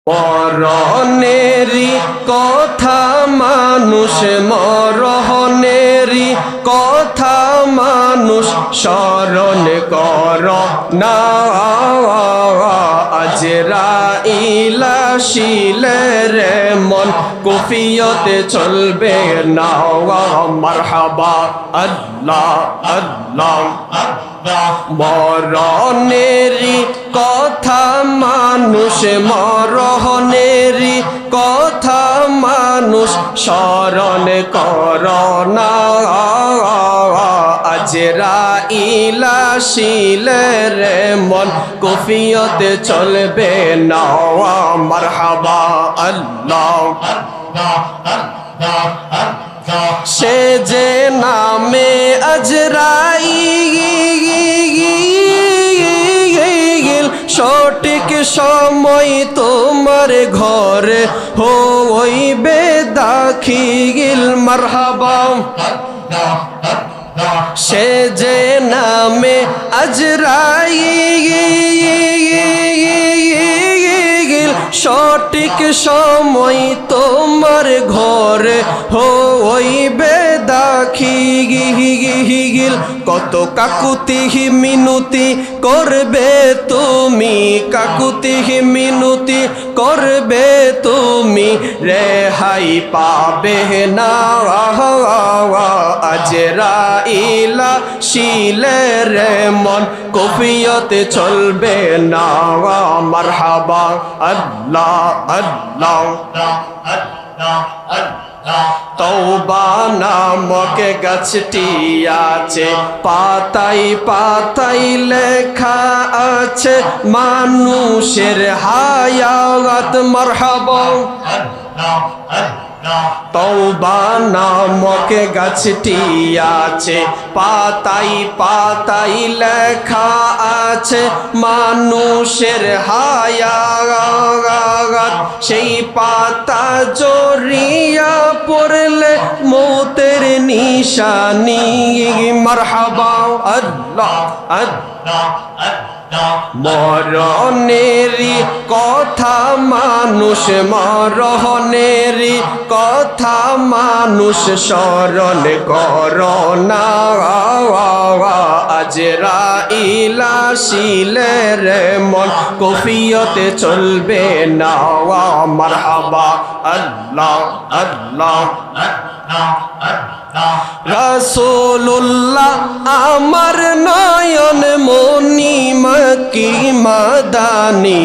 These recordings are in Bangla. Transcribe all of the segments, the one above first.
মরণেরই কথা মানুষ, মরণেরই কথা মানুষ স্মরণ কর না। আজরাইল আসিলে রে মন কুফিয়তে চলবে না। মারহাবা আল্লাহ আল্লাহ। মরণেরই কথা মানুষ, মরণেরই কথা মানুষ স্মরণ কর না। আজরাইল আসিলে রে মন কুফিয়তে চলবে না। মারহাবা আল্লাহ। সে যে নামে আজরাইল, সঠিক সময় তোমার ঘরে হইবে দাখিল। মারহাবা। সে যে নামে আজরাইল, সঠিক সময় তোমার ঘরে হইবে দাখিল। কত কাকুতি মিনতি করবে তুমি, কাকুতি মিনতি করবে তুমি, রেহাই পাবে না। আজরাইল আসিলে রে মন কুফিয়তে চলবে না। মারহাবা আল্লাহ আল্লাহ। তওবা নামক গাছটি আছে, পাতাই পাতাই লেখা আছে মানুষের হায়াত। মারহাবা। তওবা নামক গাছটি আছে, পাতাই পাতাই লেখা আছে মানুষের হায়াত। সেই পাতা জড়িয়া পড়লে মৌতের নিশানি। মারহাবা আল্লাহ আল্লাহ। মরণেরই কথা মানুষ, মরণেরই কথা মানুষ স্মরণ কর না। আজরাইল আসিলে রে মন কুফিয়তে চলবে না। মারহাবা আল্লাহ আল্লাহ। রাসূলুল্লাহ আমার নয়ন মনি মক্কি মাদানী,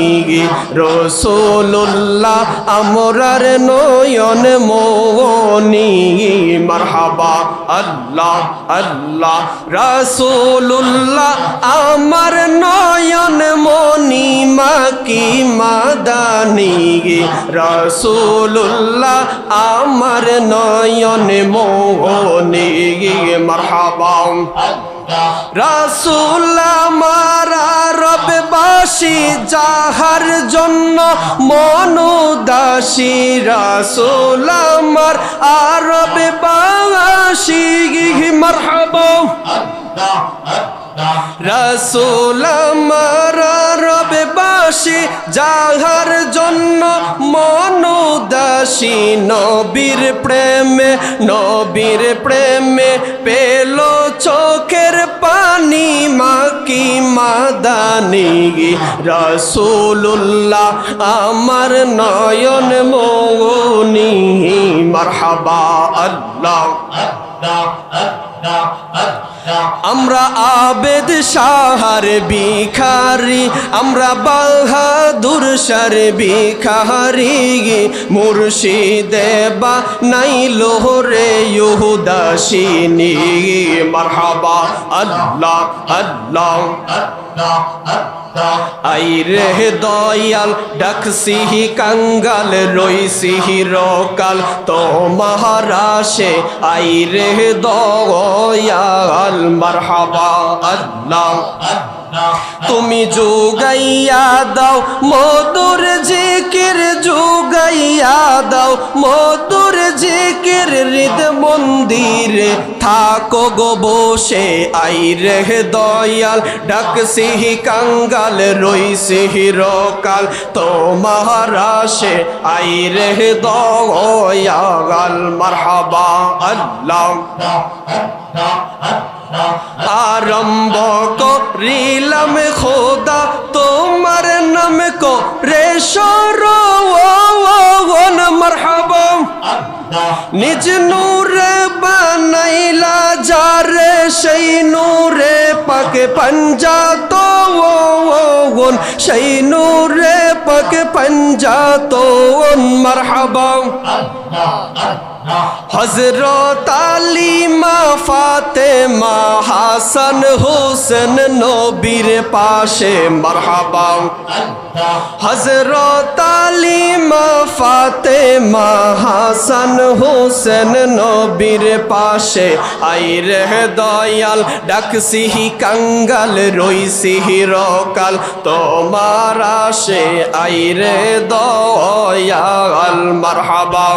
রাসূলুল্লাহ আমরার নয়ন মনি। মারহাবা আল্লাহ আল্লাহ। রাসূলুল্লাহ আমার নয়ন মনি মক্কি মাদানী, রাসূলুল্লাহ আমার নয়ন মনি। মারহাবা। রাসূল আমার আরববাসী, যাহার জন্য মন উদাসী। রাসূল আমার আরববাসী। মারহাবা। রাসূল আমার আরববাসী, যাহার জন্য মন উদাসী। নবীর প্রেমে, নবীর প্রেমে পেল চোখের পানি মক্কি মাদানী। রাসূলুল্লাহ আমার নয়ন মনি। মারহাবা আল্লাহ। আমরা আবেদ শাহর ভিখারি, আমরা বাহাদুর শার ভিখারি। মুর্শিদে বা নাইলো রে উদাসীনী। মারহাবা আল্লাহ আল্লাহ। আইরে দয়াল ডাকসিহি কাঙ্গাল, রইসিহি রকাল তোমার আশে। আইরে দয়াল। মারহাবা আল্লাহ। তুমি যোগাইয়া দাও মধুর জিকির, যোগাইয়া করিয়া দাও মধুর জিকির হৃদ মন্দিরে থাকো গো বসে আইরে দয়াল ডাকছি কাঙ্গাল রইছি হিরকাল তোমার আসে আইরে দয়াল মারহাবা আল্লাহ আরম্ভ করিলাম খোদা তোমার নাম কো রে সরওয়ান মারহাবা নিজ নূরে বানাইলা যারে সেই নূরে পাকে পঞ্জাতন সেই নূরে পাকে পঞ্জাতন মারহাবা হযরত আলী মা ফাতেমা হাসান হোসেন নবীর পাশে মারহাবা হযরত আলী মা ফাতেমা হাসান হোসেন নবীর পাশে আইরে দয়াল ডাকছি কাঙ্গাল রইছি হিরকাল তোমার আসে আইরে দয়াল মারহাবা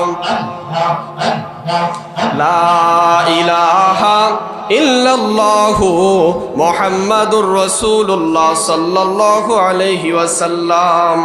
লা ইলাহা ইল্লাল্লাহু মুহাম্মাদুর রাসূলুল্লাহ সাল্লাল্লাহু আলাইহি ওয়াসাল্লাম।